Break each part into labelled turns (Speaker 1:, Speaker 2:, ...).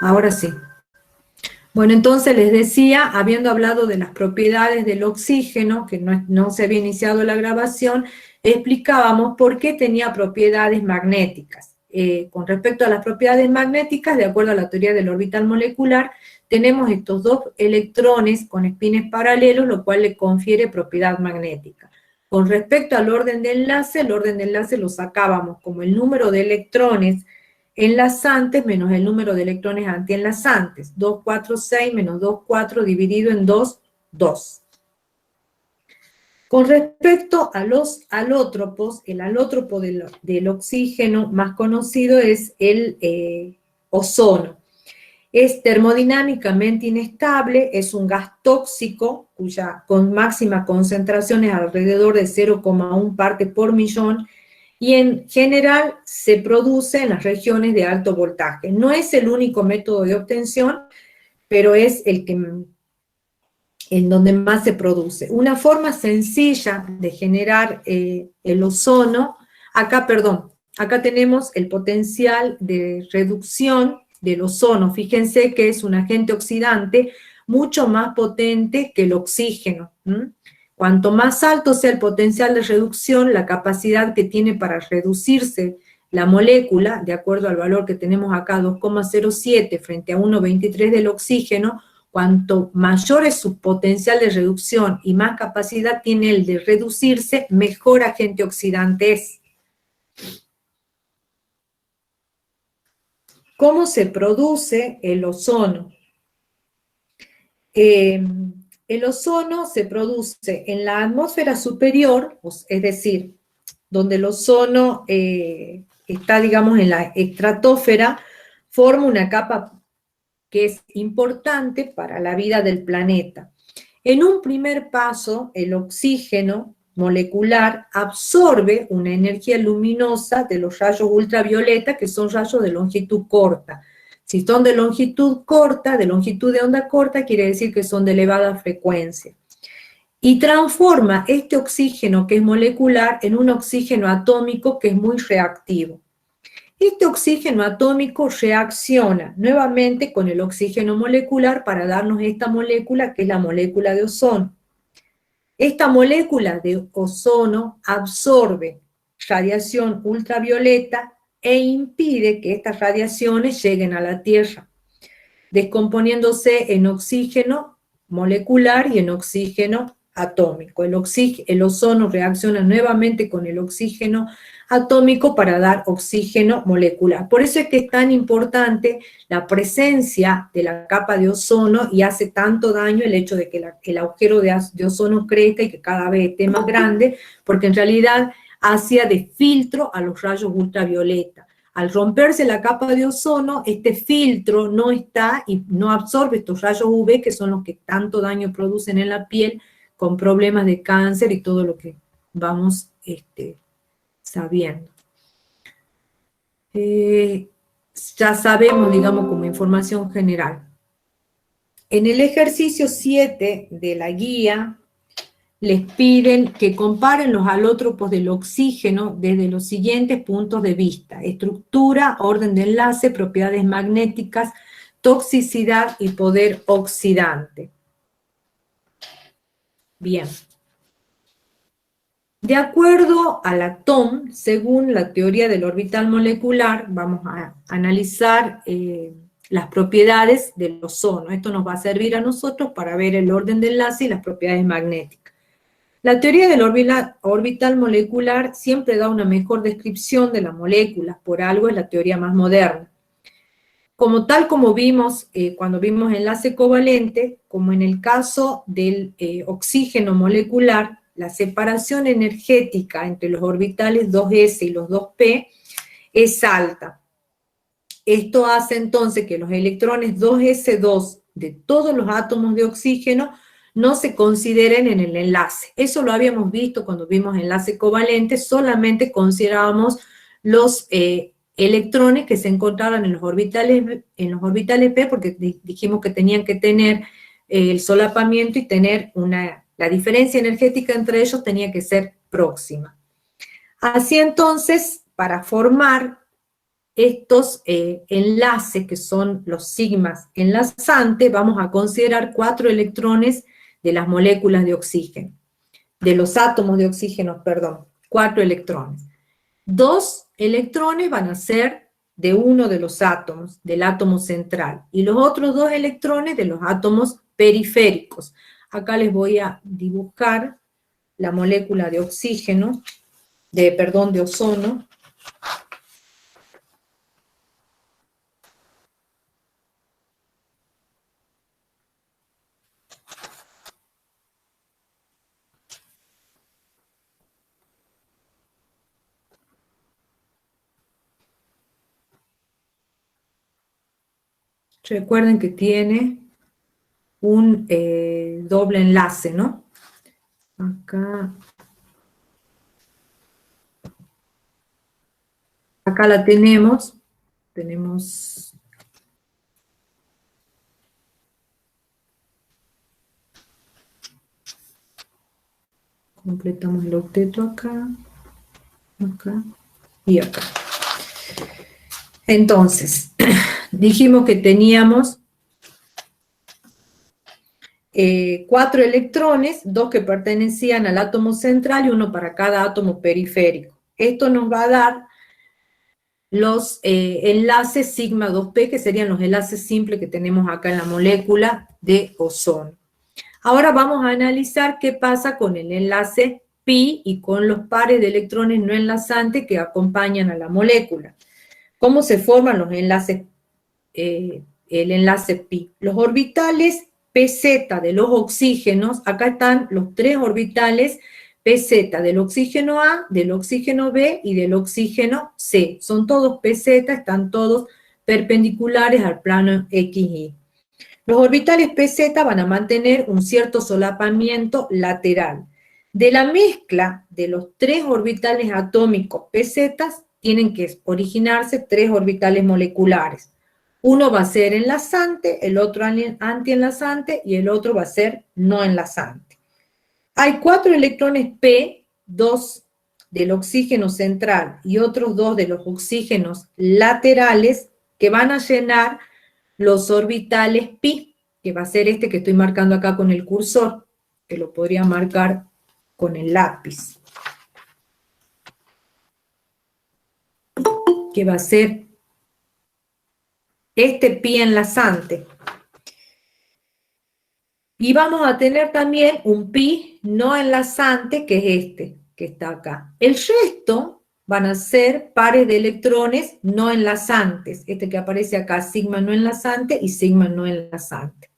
Speaker 1: Ahora sí. Bueno, entonces les decía, habiendo hablado de las propiedades del oxígeno, que no se había iniciado la grabación, explicábamos por qué tenía propiedades magnéticas. Con respecto a las propiedades magnéticas, de acuerdo a la teoría del orbital molecular, tenemos estos dos electrones con espines paralelos, lo cual le confiere propiedad magnética. Con respecto al orden de enlace, el orden de enlace lo sacábamos como el número de electrones enlazantes menos el número de electrones antienlazantes. 2, 4, 6 menos 2, 4 dividido en 2, 2. Con respecto a los alótropos, el alótropo del oxígeno más conocido es el ozono. Es termodinámicamente inestable, es un gas tóxico, cuya con máxima concentración es alrededor de 0,1 parte por millón, y en general se produce en las regiones de alto voltaje. No es el único método de obtención, pero es el que en donde más se produce. Una forma sencilla de generar el ozono, acá tenemos el potencial de reducción del ozono. Fíjense que es un agente oxidante mucho más potente que el oxígeno. Cuanto más alto sea el potencial de reducción, la capacidad que tiene para reducirse la molécula, de acuerdo al valor que tenemos acá, 2,07 frente a 1,23 del oxígeno, cuanto mayor es su potencial de reducción y más capacidad tiene el de reducirse, mejor agente oxidante es. ¿Cómo se produce el ozono? El ozono se produce en la atmósfera superior, es decir, donde el ozono está, digamos, en la estratosfera, forma una capa que es importante para la vida del planeta. En un primer paso, el oxígeno molecular absorbe una energía luminosa de los rayos ultravioleta, que son rayos de longitud corta. Si son de longitud corta, de longitud de onda corta, quiere decir que son de elevada frecuencia. Y transforma este oxígeno que es molecular en un oxígeno atómico que es muy reactivo. Este oxígeno atómico reacciona nuevamente con el oxígeno molecular para darnos esta molécula que es la molécula de ozono. Esta molécula de ozono absorbe radiación ultravioleta e impide que estas radiaciones lleguen a la Tierra, descomponiéndose en oxígeno molecular y en oxígeno atómico. El ozono reacciona nuevamente con el oxígeno atómico para dar oxígeno molecular. Por eso es que es tan importante la presencia de la capa de ozono y hace tanto daño el hecho de que el agujero de ozono crezca y que cada vez esté más grande, porque en realidad hacía de filtro a los rayos ultravioleta. Al romperse la capa de ozono, este filtro no está y no absorbe estos rayos UV, que son los que tanto daño producen en la piel, con problemas de cáncer y todo lo que vamos sabiendo. Ya sabemos, digamos, como información general. En el ejercicio 7 de la guía, les piden que comparen los alótropos del oxígeno desde los siguientes puntos de vista: estructura, orden de enlace, propiedades magnéticas, toxicidad y poder oxidante. Bien. De acuerdo a la TOM, según la teoría del orbital molecular, vamos a analizar las propiedades del ozono. Esto nos va a servir a nosotros para ver el orden de enlace y las propiedades magnéticas. La teoría del orbital molecular siempre da una mejor descripción de las moléculas, por algo es la teoría más moderna. Tal como vimos cuando vimos enlace covalente, como en el caso del oxígeno molecular, la separación energética entre los orbitales 2s y los 2p es alta. Esto hace entonces que los electrones 2s2 de todos los átomos de oxígeno no se consideren en el enlace. Eso lo habíamos visto cuando vimos enlace covalente, solamente considerábamos los electrones que se encontraban en los orbitales p, porque dijimos que tenían que tener el solapamiento y tener la diferencia energética entre ellos tenía que ser próxima. Así entonces, para formar estos enlaces, que son los sigmas enlazantes, vamos a considerar 4 electrones de las moléculas de oxígeno, de los átomos de oxígeno, perdón, 4 electrones. 2 electrones van a ser de uno de los átomos, del átomo central, y los otros 2 electrones de los átomos periféricos. Acá les voy a dibujar la molécula de oxígeno, de ozono. Recuerden que tiene un doble enlace, ¿no? Acá la tenemos. Completamos el octeto acá y acá. Entonces, dijimos que teníamos 4 electrones, 2 que pertenecían al átomo central y 1 para cada átomo periférico. Esto nos va a dar los enlaces sigma 2p, que serían los enlaces simples que tenemos acá en la molécula de ozono. Ahora vamos a analizar qué pasa con el enlace pi y con los pares de electrones no enlazantes que acompañan a la molécula. ¿Cómo se forman los enlaces, el enlace pi? Los orbitales pz de los oxígenos, acá están los 3 orbitales pz del oxígeno A, del oxígeno B y del oxígeno C. Son todos pz, están todos perpendiculares al plano XY. Los orbitales pz van a mantener un cierto solapamiento lateral. De la mezcla de los 3 orbitales atómicos pz tienen que originarse 3 orbitales moleculares. Uno va a ser enlazante, el otro antienlazante y el otro va a ser no enlazante. Hay 4 electrones p, 2 del oxígeno central y otros 2 de los oxígenos laterales que van a llenar los orbitales pi, que va a ser este que estoy marcando acá con el cursor, que lo podría marcar con el lápiz, que va a ser este pi enlazante. Y vamos a tener también un pi no enlazante, que es este, que está acá. El resto van a ser pares de electrones no enlazantes, este que aparece acá, sigma no enlazante y sigma no enlazante.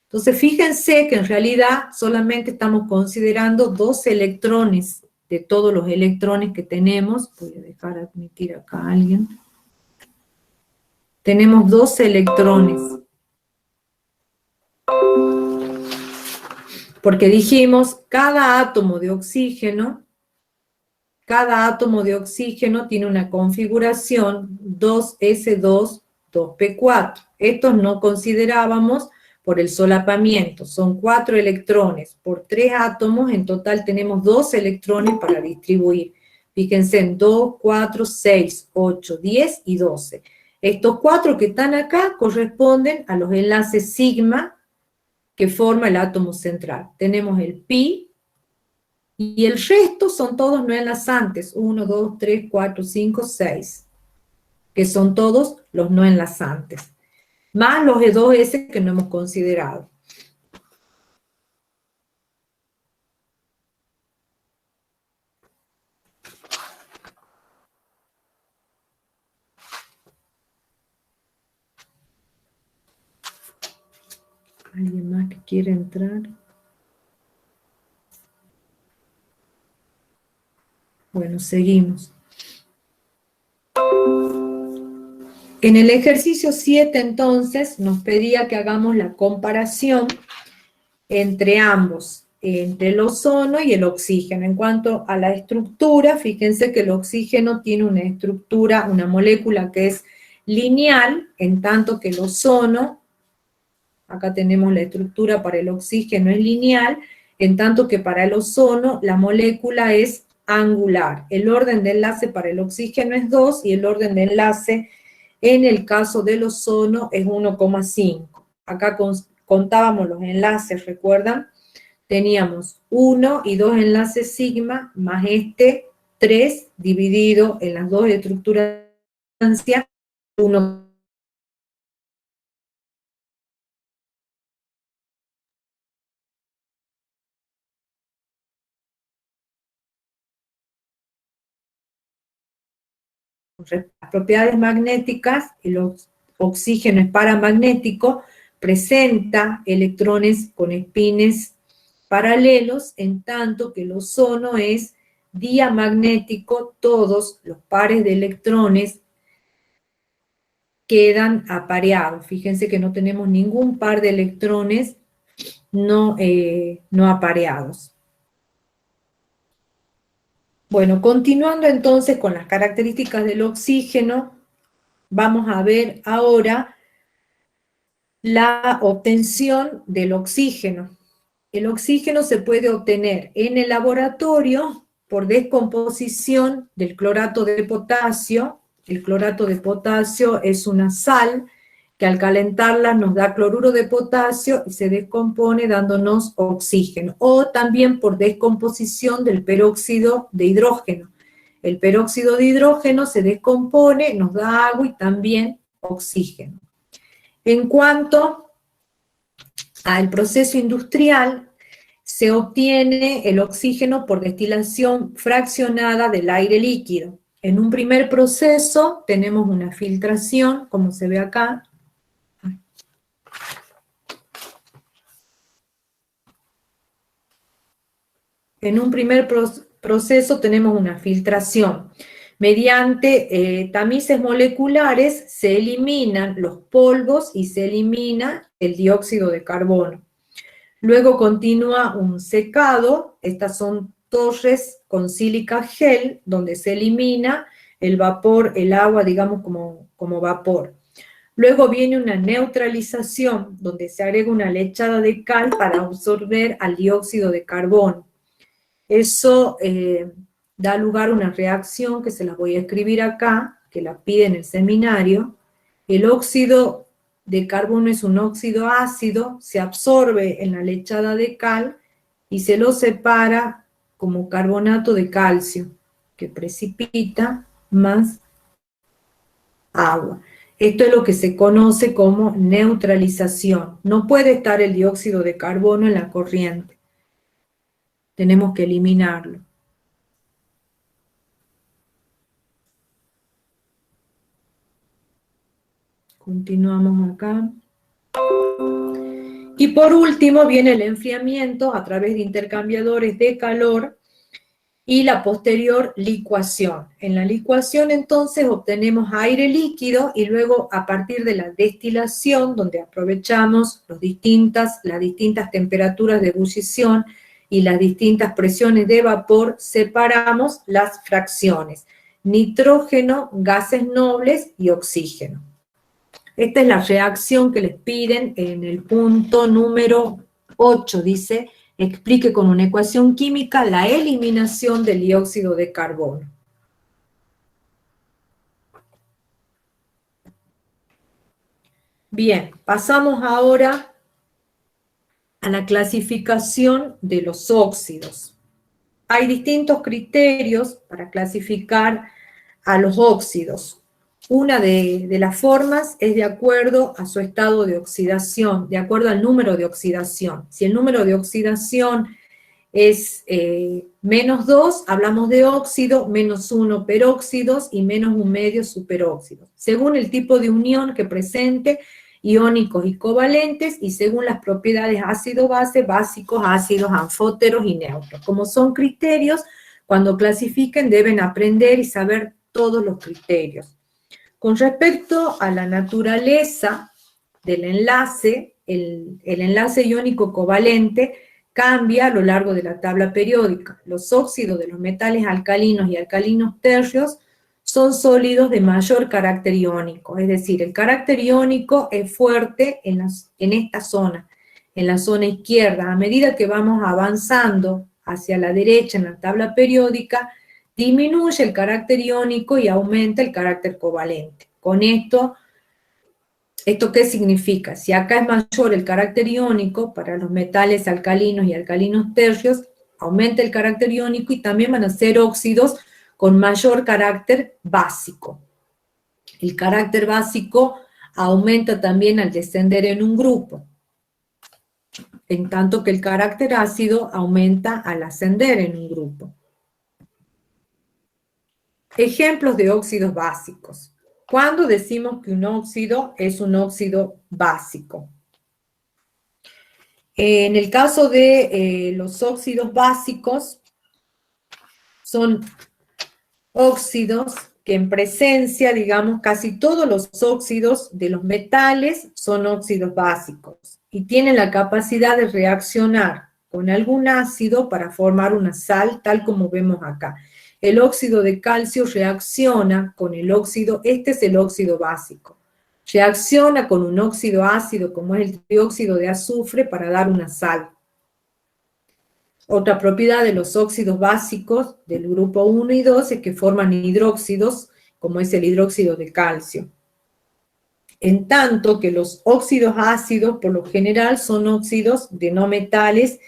Speaker 1: Entonces, fíjense que en realidad solamente estamos considerando 2 electrones de todos los electrones que tenemos. Voy a dejar admitir acá a alguien. Tenemos 2 electrones. Porque dijimos, cada átomo de oxígeno tiene una configuración 2s2, 2p4. Estos no considerábamos por el solapamiento. Son 4 electrones por 3 átomos. En total tenemos 2 electrones para distribuir. Fíjense en 2, 4, 6, 8, 10 y 12. Estos 4 que están acá corresponden a los enlaces sigma que forma el átomo central. Tenemos el pi, y el resto son todos no enlazantes, 1, 2, 3, 4, 5, 6, que son todos los no enlazantes, más los E2S que no hemos considerado. ¿Alguien más que quiere entrar? Bueno, seguimos. En el ejercicio 7, entonces, nos pedía que hagamos la comparación entre ambos, entre el ozono y el oxígeno. En cuanto a la estructura, fíjense que el oxígeno tiene una estructura, una molécula que es lineal, en tanto que el ozono, acá tenemos la estructura para el oxígeno, es lineal, en tanto que para el ozono la molécula es angular. El orden de enlace para el oxígeno es 2 y el orden de enlace en el caso del ozono es 1,5. Acá contábamos los enlaces, ¿recuerdan? Teníamos 1 y 2 enlaces sigma, más este 3 dividido en las dos estructuras de distancia, 1. Las propiedades magnéticas, el oxígeno es paramagnético, presenta electrones con espines paralelos, en tanto que el ozono es diamagnético, todos los pares de electrones quedan apareados. Fíjense que no tenemos ningún par de electrones no apareados. Bueno, continuando entonces con las características del oxígeno, vamos a ver ahora la obtención del oxígeno. El oxígeno se puede obtener en el laboratorio por descomposición del clorato de potasio. El clorato de potasio es una sal que al calentarla nos da cloruro de potasio y se descompone dándonos oxígeno. O también por descomposición del peróxido de hidrógeno. El peróxido de hidrógeno se descompone, nos da agua y también oxígeno. En cuanto al proceso industrial, se obtiene el oxígeno por destilación fraccionada del aire líquido. En un primer proceso tenemos una filtración, como se ve acá. En un primer proceso tenemos una filtración. Mediante tamices moleculares se eliminan los polvos y se elimina el dióxido de carbono. Luego continúa un secado, estas son torres con sílica gel, donde se elimina el vapor, el agua, digamos, como vapor. Luego viene una neutralización, donde se agrega una lechada de cal para absorber al dióxido de carbono. Eso da lugar a una reacción que se las voy a escribir acá, que la pide en el seminario. El óxido de carbono es un óxido ácido, se absorbe en la lechada de cal y se lo separa como carbonato de calcio, que precipita más agua. Esto es lo que se conoce como neutralización. No puede estar el dióxido de carbono en la corriente. Tenemos que eliminarlo. Continuamos acá. Y por último viene el enfriamiento a través de intercambiadores de calor y la posterior licuación. En la licuación entonces obtenemos aire líquido y luego a partir de la destilación, donde aprovechamos las distintas temperaturas de ebullición y las distintas presiones de vapor, separamos las fracciones: nitrógeno, gases nobles y oxígeno. Esta es la reacción que les piden en el punto número 8, dice: explique con una ecuación química la eliminación del dióxido de carbono. Bien, pasamos ahora a la clasificación de los óxidos. Hay distintos criterios para clasificar a los óxidos. Una de las formas es de acuerdo a su estado de oxidación, de acuerdo al número de oxidación. Si el número de oxidación es -2, hablamos de óxido, -1 peróxidos y -1,5 superóxidos. Según el tipo de unión que presente, iónicos y covalentes, y según las propiedades ácido-base, básicos, ácidos, anfóteros y neutros. Como son criterios, cuando clasifiquen deben aprender y saber todos los criterios. Con respecto a la naturaleza del enlace, el enlace iónico covalente cambia a lo largo de la tabla periódica. Los óxidos de los metales alcalinos y alcalinos tercios son sólidos de mayor carácter iónico, es decir, el carácter iónico es fuerte en esta zona, en la zona izquierda. A medida que vamos avanzando hacia la derecha en la tabla periódica, disminuye el carácter iónico y aumenta el carácter covalente. Con esto, ¿esto qué significa? Si acá es mayor el carácter iónico para los metales alcalinos y alcalinos tercios, aumenta el carácter iónico y también van a ser óxidos con mayor carácter básico. El carácter básico aumenta también al descender en un grupo, en tanto que el carácter ácido aumenta al ascender en un grupo. Ejemplos de óxidos básicos. ¿Cuándo decimos que un óxido es un óxido básico? En el caso de los óxidos básicos, son óxidos que en presencia, digamos, casi todos los óxidos de los metales son óxidos básicos y tienen la capacidad de reaccionar con algún ácido para formar una sal, tal como vemos acá. El óxido de calcio reacciona con el óxido, este es el óxido básico, reacciona con un óxido ácido como es el dióxido de azufre para dar una sal. Otra propiedad de los óxidos básicos del grupo 1 y 2 es que forman hidróxidos, como es el hidróxido de calcio. En tanto que los óxidos ácidos, por lo general, son óxidos de no metales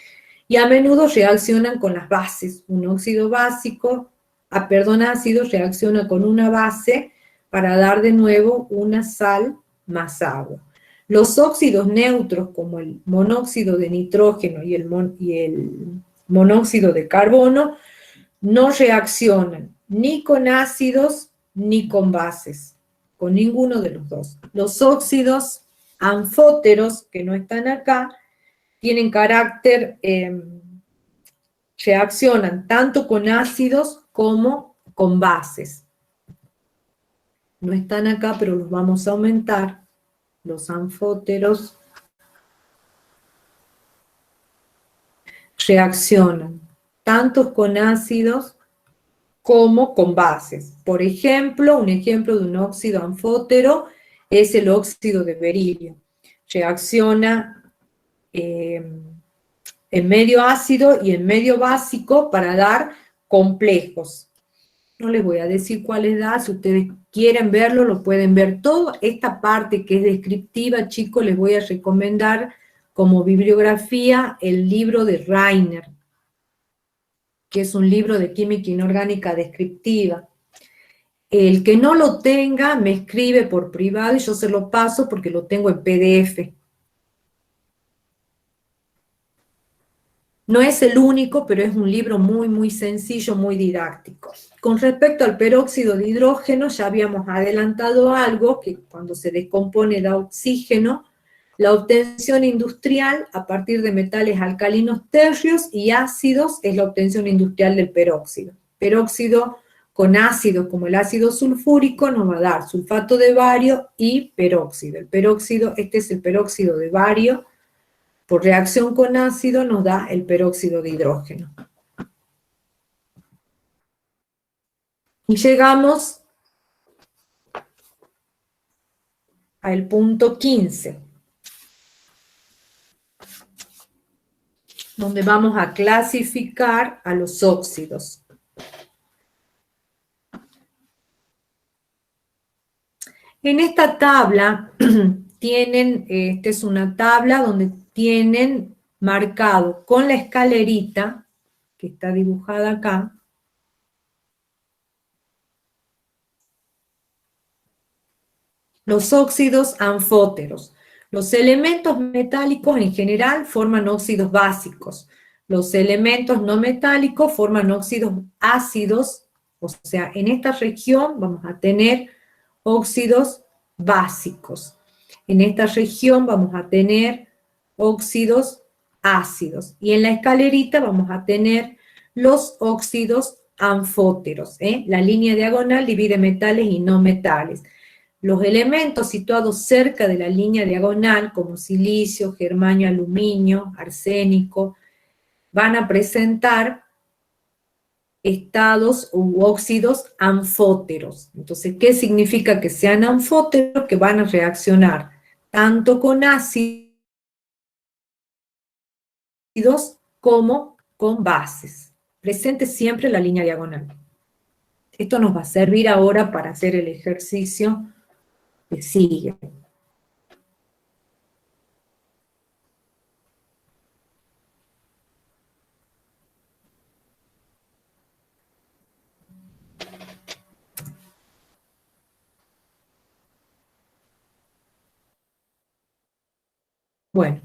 Speaker 1: y a menudo reaccionan con las bases. Un óxido básico, ácido, reacciona con una base para dar de nuevo una sal más agua. Los óxidos neutros, como el monóxido de nitrógeno y el monóxido de carbono, no reaccionan ni con ácidos ni con bases, con ninguno de los dos. Los óxidos anfóteros, que no están acá, tienen carácter, reaccionan tanto con ácidos como con bases. No están acá, pero los vamos a aumentar. Los anfóteros reaccionan tanto con ácidos como con bases. Por ejemplo, un ejemplo de un óxido anfótero es el óxido de berilio. Reacciona en medio ácido y en medio básico para dar complejos. No les voy a decir cuáles da, si ustedes quieren verlo, lo pueden ver. Toda esta parte que es descriptiva, chicos, les voy a recomendar como bibliografía el libro de Reiner, que es un libro de química inorgánica descriptiva. El que no lo tenga me escribe por privado y yo se lo paso porque lo tengo en PDF. No es el único, pero es un libro muy, muy sencillo, muy didáctico. Con respecto al peróxido de hidrógeno, ya habíamos adelantado algo, que cuando se descompone da oxígeno, la obtención industrial a partir de metales alcalinos tercios y ácidos es la obtención industrial del peróxido. Peróxido con ácidos como el ácido sulfúrico nos va a dar sulfato de bario y peróxido. El peróxido, este es el peróxido de bario, por reacción con ácido nos da el peróxido de hidrógeno. Y llegamos al punto 15, donde vamos a clasificar a los óxidos. En esta tabla tienen, esta es una tabla donde tienen marcado con la escalerita, que está dibujada acá, los óxidos anfóteros. Los elementos metálicos en general forman óxidos básicos. Los elementos no metálicos forman óxidos ácidos, o sea, en esta región vamos a tener óxidos básicos. En esta región vamos a tener óxidos ácidos. Y en la escalerita vamos a tener los óxidos anfóteros. La línea diagonal divide metales y no metales. Los elementos situados cerca de la línea diagonal, como silicio, germanio, aluminio, arsénico, van a presentar estados u óxidos anfóteros. Entonces, ¿qué significa que sean anfóteros? Que van a reaccionar tanto con ácidos como con bases. Presente siempre la línea diagonal. Esto nos va a servir ahora para hacer el ejercicio que sigue. Bueno,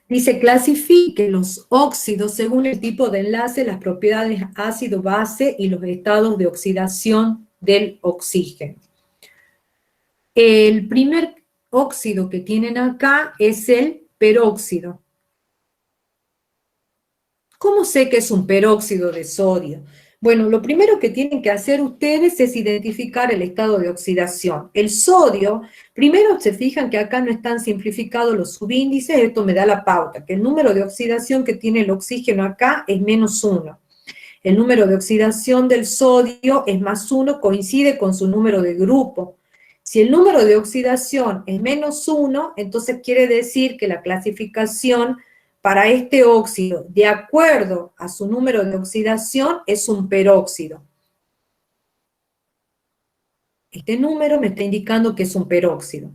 Speaker 1: dice, clasifique los óxidos según el tipo de enlace, las propiedades ácido-base y los estados de oxidación del oxígeno. El primer óxido que tienen acá es el peróxido. ¿Cómo sé que es un peróxido de sodio? Bueno, lo primero que tienen que hacer ustedes es identificar el estado de oxidación. El sodio, primero se fijan que acá no están simplificados los subíndices, esto me da la pauta, que el número de oxidación que tiene el oxígeno acá es -1. El número de oxidación del sodio es +1, coincide con su número de grupo. Si el número de oxidación es -1, entonces quiere decir que la clasificación para este óxido, de acuerdo a su número de oxidación, es un peróxido. Este número me está indicando que es un peróxido.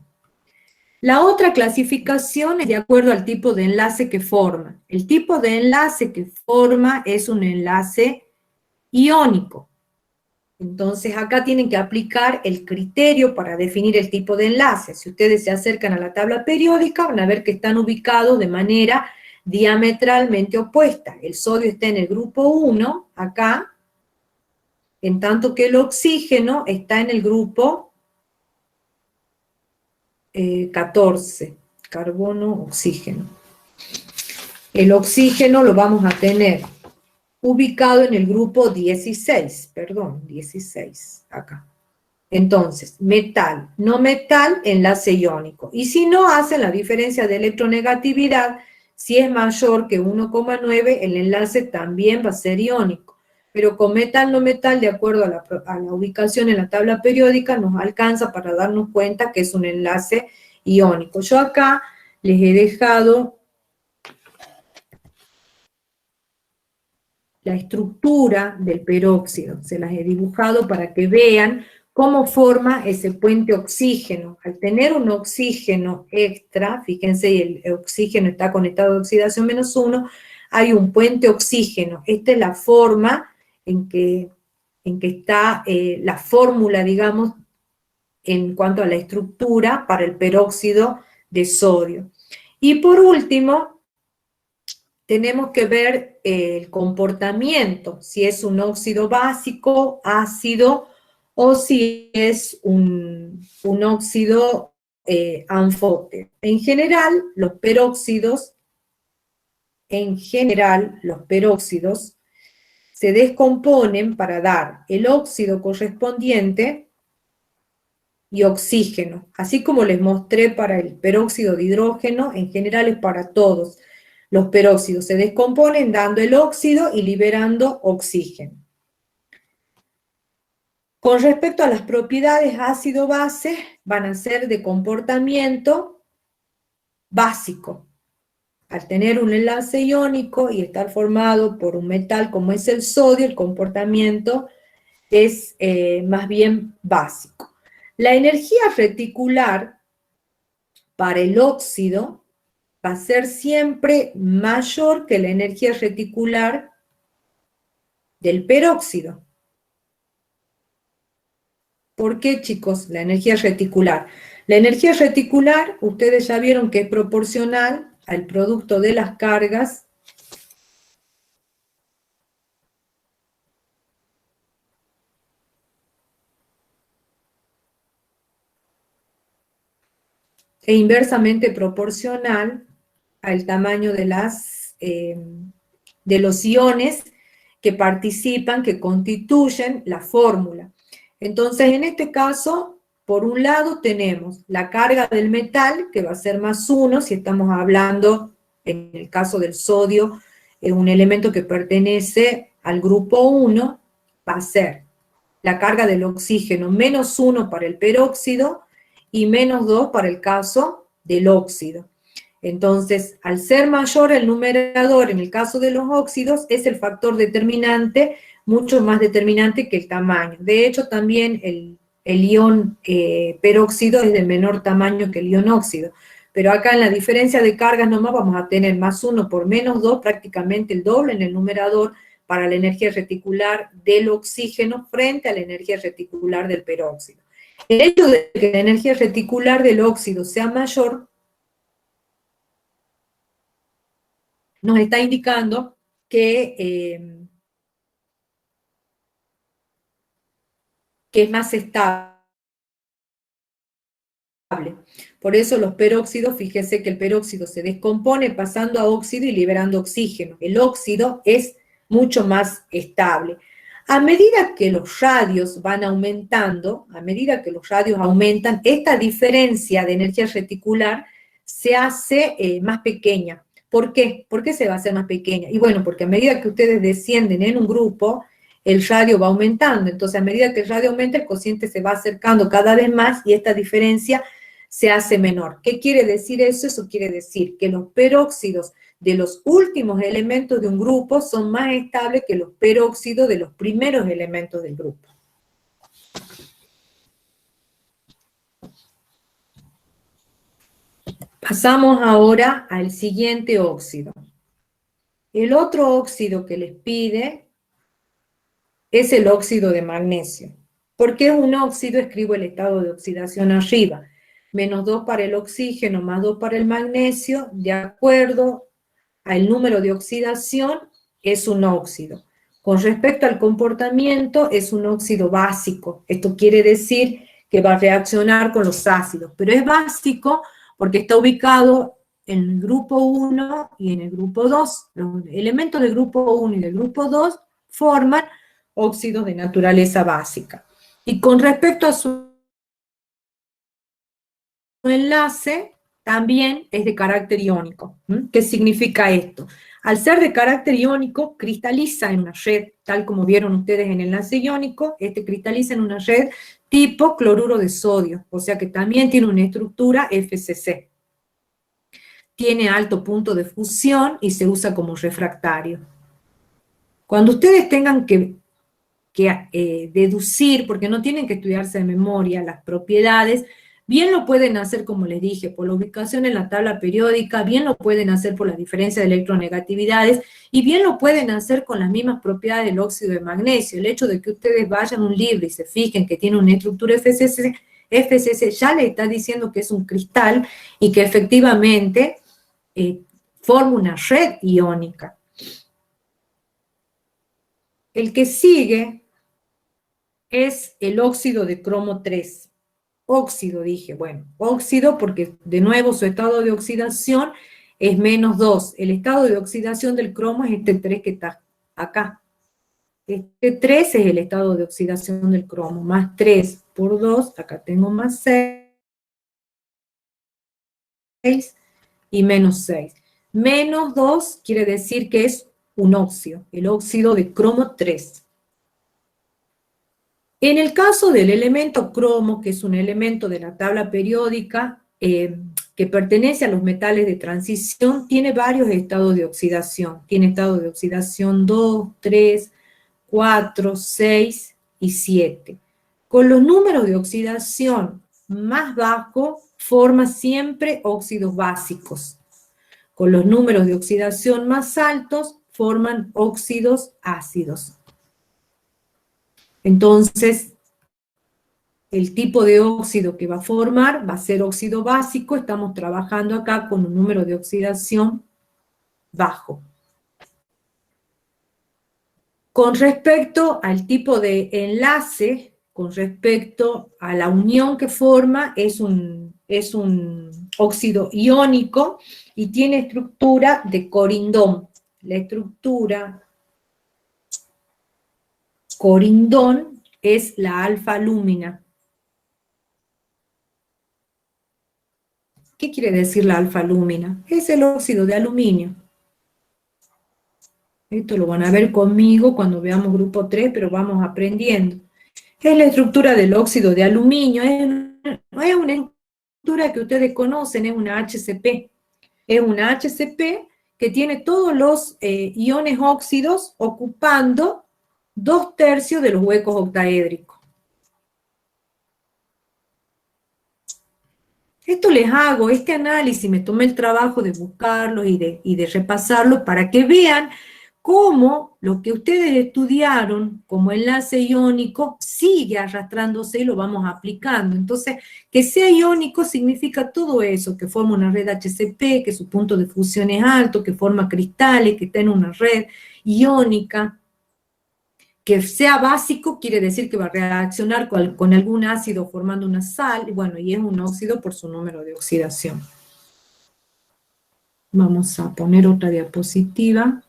Speaker 1: La otra clasificación es de acuerdo al tipo de enlace que forma. El tipo de enlace que forma es un enlace iónico. Entonces acá tienen que aplicar el criterio para definir el tipo de enlace. Si ustedes se acercan a la tabla periódica, van a ver que están ubicados de manera diametralmente opuesta. El sodio está en el grupo 1, acá, en tanto que el oxígeno está en el grupo 14, carbono, oxígeno. El oxígeno lo vamos a tener ubicado en el grupo 16, perdón, 16, acá. Entonces, metal, no metal, enlace iónico. Y si no hacen la diferencia de electronegatividad, si es mayor que 1,9, el enlace también va a ser iónico. Pero con metal, no metal, de acuerdo a la ubicación en la tabla periódica, nos alcanza para darnos cuenta que es un enlace iónico. Yo acá les he dejado la estructura del peróxido, se las he dibujado para que vean cómo forma ese puente oxígeno. Al tener un oxígeno extra, fíjense, el oxígeno está conectado a oxidación -1, hay un puente oxígeno. Esta es la forma en que está la fórmula, digamos, en cuanto a la estructura para el peróxido de sodio. Y por último, tenemos que ver el comportamiento, si es un óxido básico, ácido, o si es un óxido anfóter. En general, los peróxidos se descomponen para dar el óxido correspondiente y oxígeno. Así como les mostré para el peróxido de hidrógeno, en general es para todos. Los peróxidos se descomponen dando el óxido y liberando oxígeno. Con respecto a las propiedades ácido-base, van a ser de comportamiento básico. Al tener un enlace iónico y estar formado por un metal como es el sodio, el comportamiento es más bien básico. La energía reticular para el óxido va a ser siempre mayor que la energía reticular del peróxido. ¿Por qué, chicos, la energía reticular? La energía reticular, ustedes ya vieron que es proporcional al producto de las cargas e inversamente proporcional al tamaño de los iones que participan, que constituyen la fórmula. Entonces, en este caso, por un lado tenemos la carga del metal, que va a ser +1, si estamos hablando, en el caso del sodio, un elemento que pertenece al grupo 1, va a ser la carga del oxígeno -1 para el peróxido y -2 para el caso del óxido. Entonces, al ser mayor el numerador en el caso de los óxidos, es el factor determinante, mucho más determinante que el tamaño. De hecho, también el ion peróxido es de menor tamaño que el ion óxido. Pero acá en la diferencia de cargas nomás vamos a tener más 1 por menos 2, prácticamente el doble en el numerador para la energía reticular del oxígeno frente a la energía reticular del peróxido. El hecho de que la energía reticular del óxido sea mayor nos está indicando que es más estable. Por eso los peróxidos, fíjense que el peróxido se descompone pasando a óxido y liberando oxígeno. El óxido es mucho más estable. A medida que los radios van aumentando, a medida que los radios aumentan, esta diferencia de energía reticular se hace más pequeña. ¿Por qué? ¿Por qué se va a hacer más pequeña? Y bueno, porque a medida que ustedes descienden en un grupo, el radio va aumentando. Entonces, a medida que el radio aumenta, el cociente se va acercando cada vez más y esta diferencia se hace menor. ¿Qué quiere decir eso? Eso quiere decir que los peróxidos de los últimos elementos de un grupo son más estables que los peróxidos de los primeros elementos del grupo. Pasamos ahora al siguiente óxido. El otro óxido que les pide es el óxido de magnesio. ¿Por qué es un óxido? Escribo el estado de oxidación arriba. Menos 2 para el oxígeno, más 2 para el magnesio, de acuerdo al número de oxidación, es un óxido. Con respecto al comportamiento, es un óxido básico. Esto quiere decir que va a reaccionar con los ácidos, pero es básico porque está ubicado en el grupo 1 y en el grupo 2. Los elementos del grupo 1 y del grupo 2 forman óxidos de naturaleza básica. Y con respecto a su enlace, también es de carácter iónico. ¿Qué significa esto? Al ser de carácter iónico, cristaliza en una red, tal como vieron ustedes en el enlace iónico, este cristaliza en una red tipo cloruro de sodio, o sea que también tiene una estructura FCC. Tiene alto punto de fusión y se usa como refractario. Cuando ustedes tengan que deducir, porque no tienen que estudiarse de memoria las propiedades, bien lo pueden hacer, como les dije, por la ubicación en la tabla periódica, bien lo pueden hacer por la diferencia de electronegatividades, y bien lo pueden hacer con las mismas propiedades del óxido de magnesio. El hecho de que ustedes vayan a un libro y se fijen que tiene una estructura FCC ya le está diciendo que es un cristal y que efectivamente forma una red iónica. El que sigue es el óxido de cromo 3. Óxido, dije, bueno, óxido porque de nuevo su estado de oxidación es menos 2. El estado de oxidación del cromo es este 3 que está acá. Este 3 es el estado de oxidación del cromo, más 3 por 2, acá tengo más 6 y menos 6. Menos 2 quiere decir que es un óxido, el óxido de cromo 3. En el caso del elemento cromo, que es un elemento de la tabla periódica, que pertenece a los metales de transición, tiene varios estados de oxidación. Tiene estado de oxidación 2, 3, 4, 6 y 7. Con los números de oxidación más bajos, forma siempre óxidos básicos. Con los números de oxidación más altos, forman óxidos ácidos. Entonces, el tipo de óxido que va a formar va a ser óxido básico. Estamos trabajando acá con un número de oxidación bajo. Con respecto al tipo de enlace, con respecto a la unión que forma, es un óxido iónico y tiene estructura de corindón. La estructura corindón es la alfa-lúmina. ¿Qué quiere decir la alfa-lúmina? Es el óxido de aluminio. Esto lo van a ver conmigo cuando veamos grupo 3, pero vamos aprendiendo. Es la estructura del óxido de aluminio. No es una estructura que ustedes conocen, es una HCP. Es una HCP que tiene todos los iones óxidos ocupando 2/3 de los huecos octaédricos. Esto les hago, este análisis, me tomé el trabajo de buscarlos y de repasarlos para que vean cómo lo que ustedes estudiaron como enlace iónico sigue arrastrándose y lo vamos aplicando. Entonces, que sea iónico significa todo eso, que forma una red HCP, que su punto de fusión es alto, que forma cristales, que está en una red iónica. Que sea básico quiere decir que va a reaccionar con algún ácido formando una sal, bueno, y es un óxido por su número de oxidación. Vamos a poner otra diapositiva.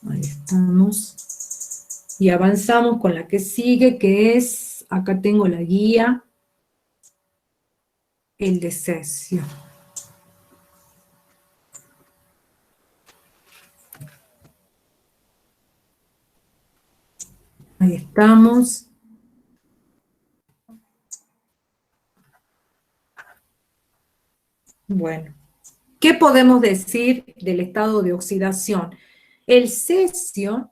Speaker 1: Ahí estamos. Y avanzamos con la que sigue, que es, acá tengo la guía, el de cesio. Ahí estamos. Bueno, ¿qué podemos decir del estado de oxidación? El cesio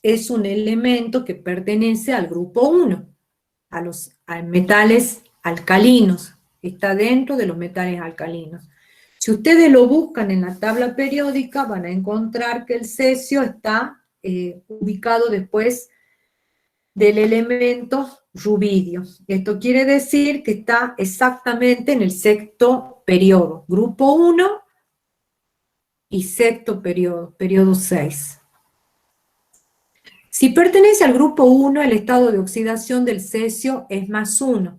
Speaker 1: es un elemento que pertenece al grupo 1, a los metales alcalinos, está dentro de los metales alcalinos. Si ustedes lo buscan en la tabla periódica, van a encontrar que el cesio está ubicado después del elemento rubidio. Esto quiere decir que está exactamente en el sexto periodo, grupo 1 y sexto periodo, periodo 6. Si pertenece al grupo 1, el estado de oxidación del cesio es +1.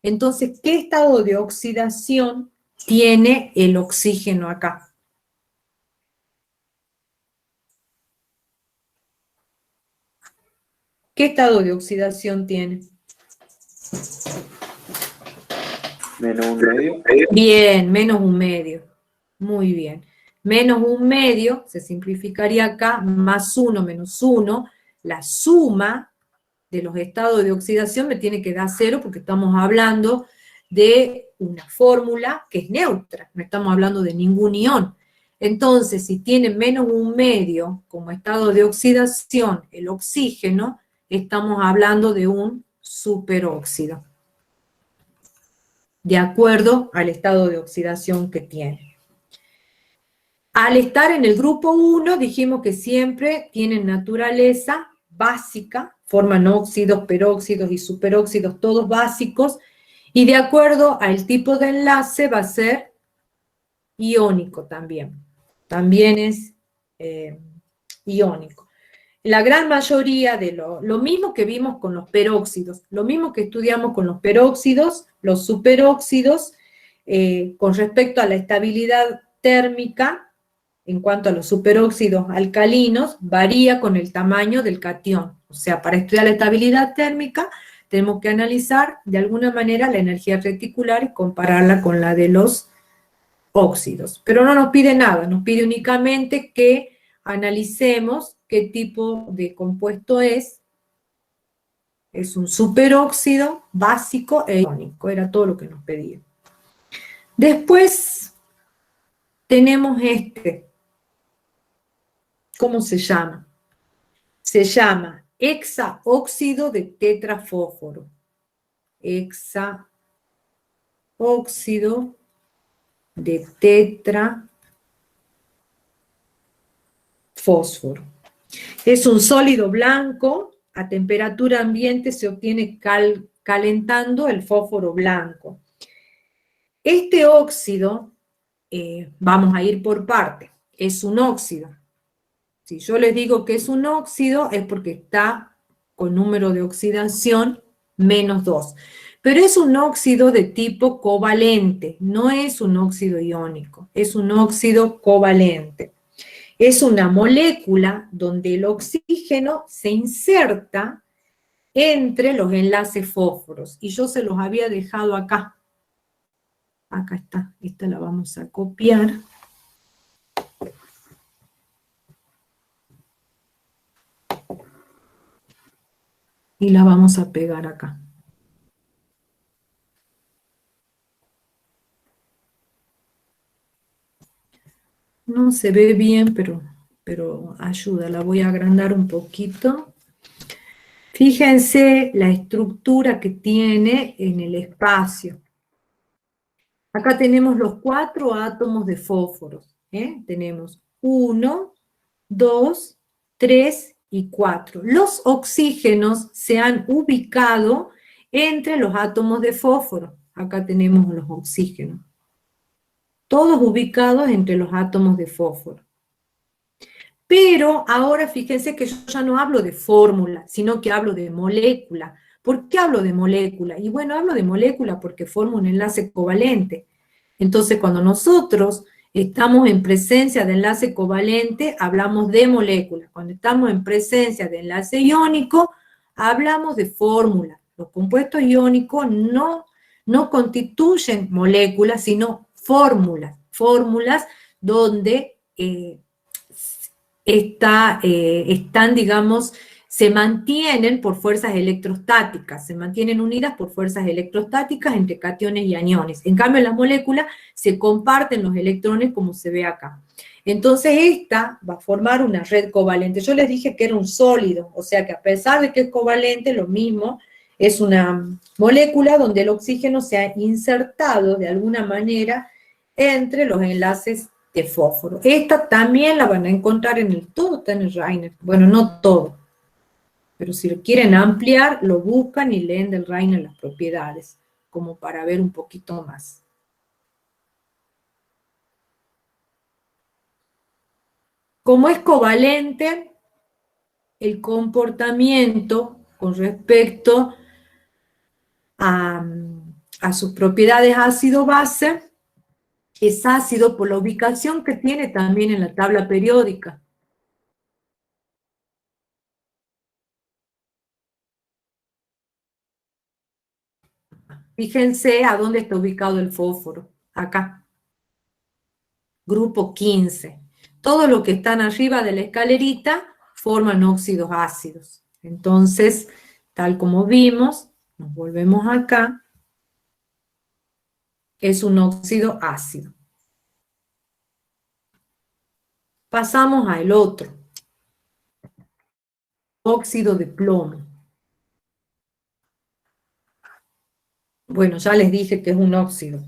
Speaker 1: Entonces, ¿qué estado de oxidación tiene el oxígeno acá? ¿Qué estado de oxidación tiene?
Speaker 2: -1/2.
Speaker 1: Bien, -1/2. Muy bien. -1/2 se simplificaría acá, +1 -1. La suma de los estados de oxidación me tiene que dar 0 porque estamos hablando de una fórmula que es neutra, no estamos hablando de ningún ion. Entonces, si tiene -1/2 como estado de oxidación el oxígeno, estamos hablando de un superóxido, de acuerdo al estado de oxidación que tiene. Al estar en el grupo 1, dijimos que siempre tienen naturaleza básica, forman óxidos, peróxidos y superóxidos, todos básicos, y de acuerdo al tipo de enlace va a ser iónico también. También es iónico. La gran mayoría de lo mismo que vimos con los peróxidos, lo mismo que estudiamos con los peróxidos, los superóxidos, con respecto a la estabilidad térmica, en cuanto a los superóxidos alcalinos, varía con el tamaño del catión. O sea, para estudiar la estabilidad térmica, tenemos que analizar de alguna manera la energía reticular y compararla con la de los óxidos. Pero no nos pide nada, nos pide únicamente que analicemos qué tipo de compuesto es. Es un superóxido básico e iónico, era todo lo que nos pedía. Después tenemos este. ¿Cómo se llama? Se llama hexaóxido de tetrafósforo. Hexaóxido de tetrafósforo. Es un sólido blanco, a temperatura ambiente se obtiene calentando el fósforo blanco. Este óxido, vamos a ir por parte, es un óxido. Si yo les digo que es un óxido, es porque está con número de oxidación -2. Pero es un óxido de tipo covalente, no es un óxido iónico, es un óxido covalente. Es una molécula donde el oxígeno se inserta entre los enlaces fósforos. Y yo se los había dejado acá. Acá está, esta la vamos a copiar. y la vamos a pegar acá. No se ve bien, pero ayuda, la voy a agrandar un poquito. Fíjense la estructura que tiene en el espacio. Acá tenemos los 4 átomos de fósforo. Tenemos 1, 2, 3 y 4. Los oxígenos se han ubicado entre los átomos de fósforo. Acá tenemos los oxígenos. Todos ubicados entre los átomos de fósforo. Pero ahora fíjense que yo ya no hablo de fórmula, sino que hablo de molécula. ¿Por qué hablo de molécula? Y bueno, hablo de molécula porque forma un enlace covalente. Entonces, cuando nosotros estamos en presencia de enlace covalente, hablamos de molécula. Cuando estamos en presencia de enlace iónico, hablamos de fórmula. Los compuestos iónicos no constituyen moléculas, sino fórmulas. Fórmulas donde están, digamos, se mantienen por fuerzas electrostáticas, se mantienen unidas por fuerzas electrostáticas entre cationes y aniones. En cambio, en las moléculas se comparten los electrones como se ve acá. Entonces, esta va a formar una red covalente. Yo les dije que era un sólido, o sea que a pesar de que es covalente, lo mismo, es una molécula donde el oxígeno se ha insertado de alguna manera entre los enlaces de fósforo. Esta también la van a encontrar en todo está en el Reiner. Bueno, no todo, pero si lo quieren ampliar, lo buscan y leen del Reiner las propiedades, como para ver un poquito más. Como es covalente, el comportamiento con respecto a sus propiedades ácido-base es ácido por la ubicación que tiene también en la tabla periódica. Fíjense a dónde está ubicado el fósforo, acá. Grupo 15. Todo lo que están arriba de la escalerita forman óxidos ácidos. Entonces, tal como vimos, nos volvemos acá, es un óxido ácido. Pasamos al otro, óxido de plomo. Bueno, ya les dije que es un óxido.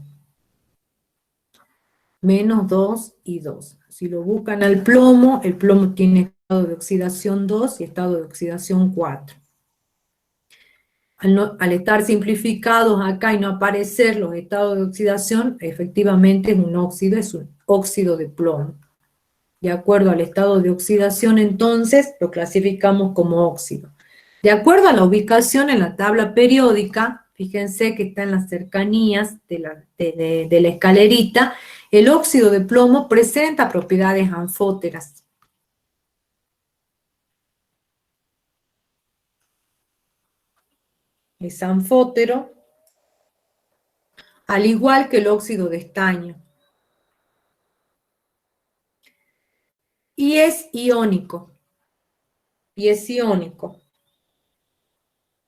Speaker 1: Menos 2 y 2. Si lo buscan al plomo, el plomo tiene estado de oxidación 2 y estado de oxidación 4. Al estar simplificados acá y no aparecer los estados de oxidación, efectivamente es un óxido de plomo. De acuerdo al estado de oxidación, entonces, lo clasificamos como óxido. De acuerdo a la ubicación en la tabla periódica, fíjense que está en las cercanías de la escalerita, el óxido de plomo presenta propiedades anfóteras. Es anfótero, al igual que el óxido de estaño. Y es iónico.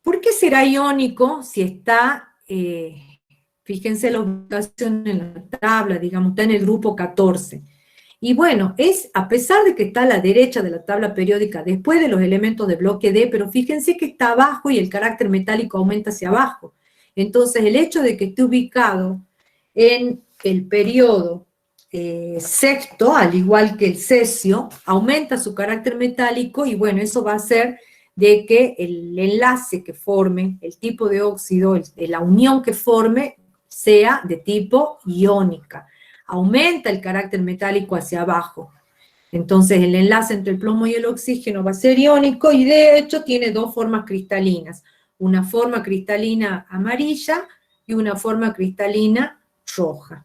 Speaker 1: ¿Por qué será iónico si está, fíjense la ubicación en la tabla, digamos, está en el grupo 14? Y bueno, a pesar de que está a la derecha de la tabla periódica, después de los elementos de bloque D, pero fíjense que está abajo y el carácter metálico aumenta hacia abajo. Entonces, el hecho de que esté ubicado en el periodo sexto, al igual que el cesio, aumenta su carácter metálico y bueno, eso va a hacer de que el enlace que forme, el tipo de óxido, la unión que forme, sea de tipo iónica. Aumenta el carácter metálico hacia abajo. Entonces el enlace entre el plomo y el oxígeno va a ser iónico y de hecho tiene dos formas cristalinas. Una forma cristalina amarilla y una forma cristalina roja.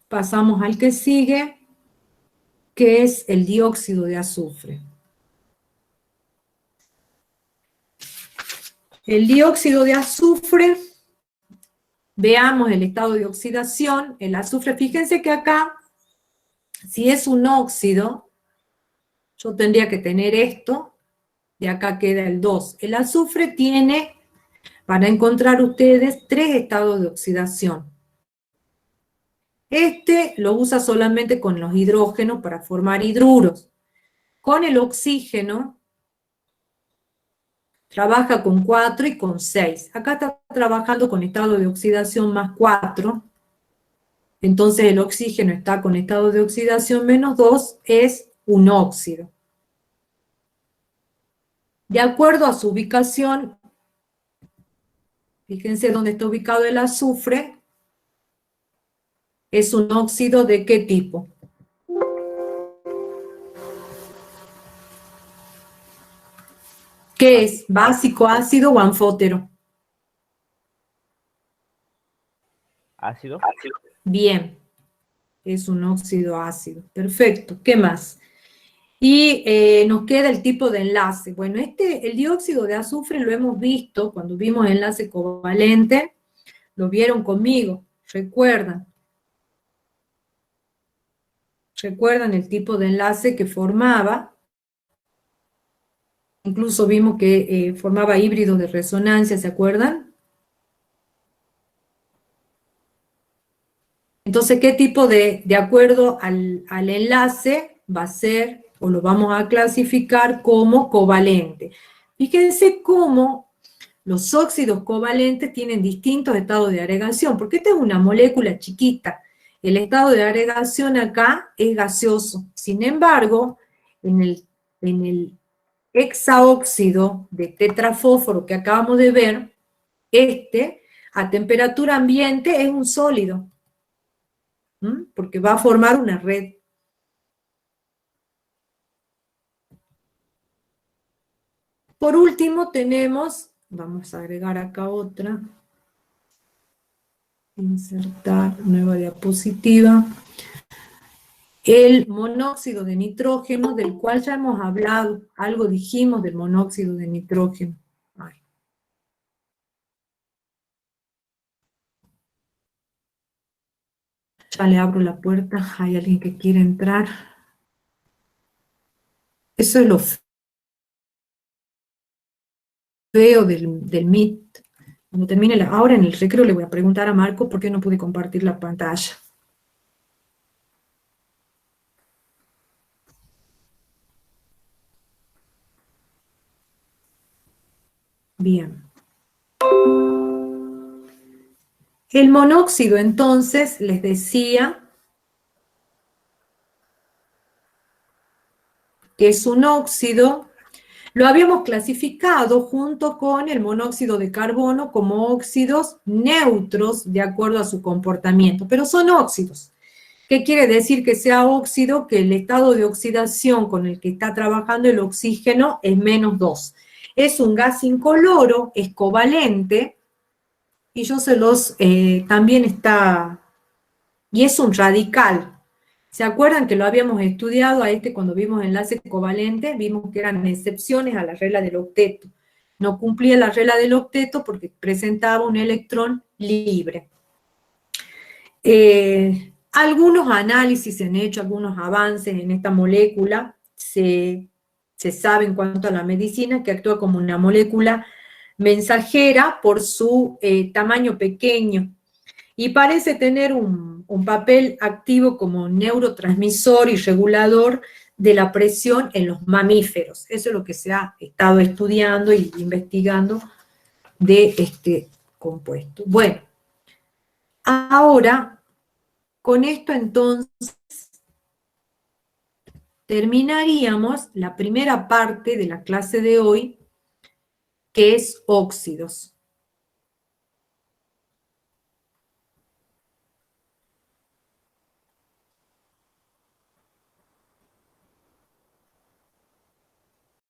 Speaker 1: Pasamos al que sigue, que es el dióxido de azufre. El dióxido de azufre, veamos el estado de oxidación. El azufre, fíjense que acá Si es un óxido, yo tendría que tener esto, de acá queda el 2. El azufre tiene, van a encontrar ustedes, 3 estados de oxidación. Este lo usa solamente con los hidrógenos para formar hidruros. Con el oxígeno trabaja con 4 y con 6. Acá está trabajando con estado de oxidación más 4. Entonces el oxígeno está con estado de oxidación menos 2, es un óxido. De acuerdo a su ubicación, fíjense dónde está ubicado el azufre, es un óxido ¿de qué tipo? ¿Qué es? ¿Básico, ácido o anfótero?
Speaker 2: Ácido.
Speaker 1: Bien, es un óxido ácido. Perfecto. ¿Qué más? Y nos queda el tipo de enlace. Bueno, el dióxido de azufre lo hemos visto cuando vimos enlace covalente, lo vieron conmigo, recuerdan. ¿Recuerdan el tipo de enlace que formaba? Incluso vimos que formaba híbridos de resonancia, ¿se acuerdan? Entonces, ¿qué tipo de acuerdo al enlace va a ser, o lo vamos a clasificar como covalente? Fíjense cómo los óxidos covalentes tienen distintos estados de agregación, porque esta es una molécula chiquita. El estado de agregación acá es gaseoso. Sin embargo, en el hexaóxido de tetrafósforo que acabamos de ver, a temperatura ambiente es un sólido, porque va a formar una red. Por último tenemos, vamos a agregar acá otra, insertar nueva diapositiva, el monóxido de nitrógeno, del cual ya hemos hablado, algo dijimos del monóxido de nitrógeno. Ay. Ya le abro la puerta, hay alguien que quiere entrar. Eso es lo feo del Meet. Cuando termine ahora en el recreo le voy a preguntar a Marco por qué no pude compartir la pantalla. Bien. El monóxido, entonces, les decía que es un óxido. Lo habíamos clasificado junto con el monóxido de carbono como óxidos neutros de acuerdo a su comportamiento, pero son óxidos. ¿Qué quiere decir que sea óxido? Que el estado de oxidación con el que está trabajando el oxígeno es menos 2. Es un gas incoloro, es covalente, y yo también está, y es un radical. ¿Se acuerdan que lo habíamos estudiado cuando vimos enlace covalente? Vimos que eran excepciones a la regla del octeto. No cumplía la regla del octeto porque presentaba un electrón libre. Algunos análisis se han hecho, algunos avances en esta molécula. Se sabe en cuanto a la medicina que actúa como una molécula mensajera por su tamaño pequeño. Y parece tener un papel activo como neurotransmisor y regulador de la presión en los mamíferos. Eso es lo que se ha estado estudiando y investigando de este compuesto. Bueno, ahora, con esto entonces, terminaríamos la primera parte de la clase de hoy, que es óxidos.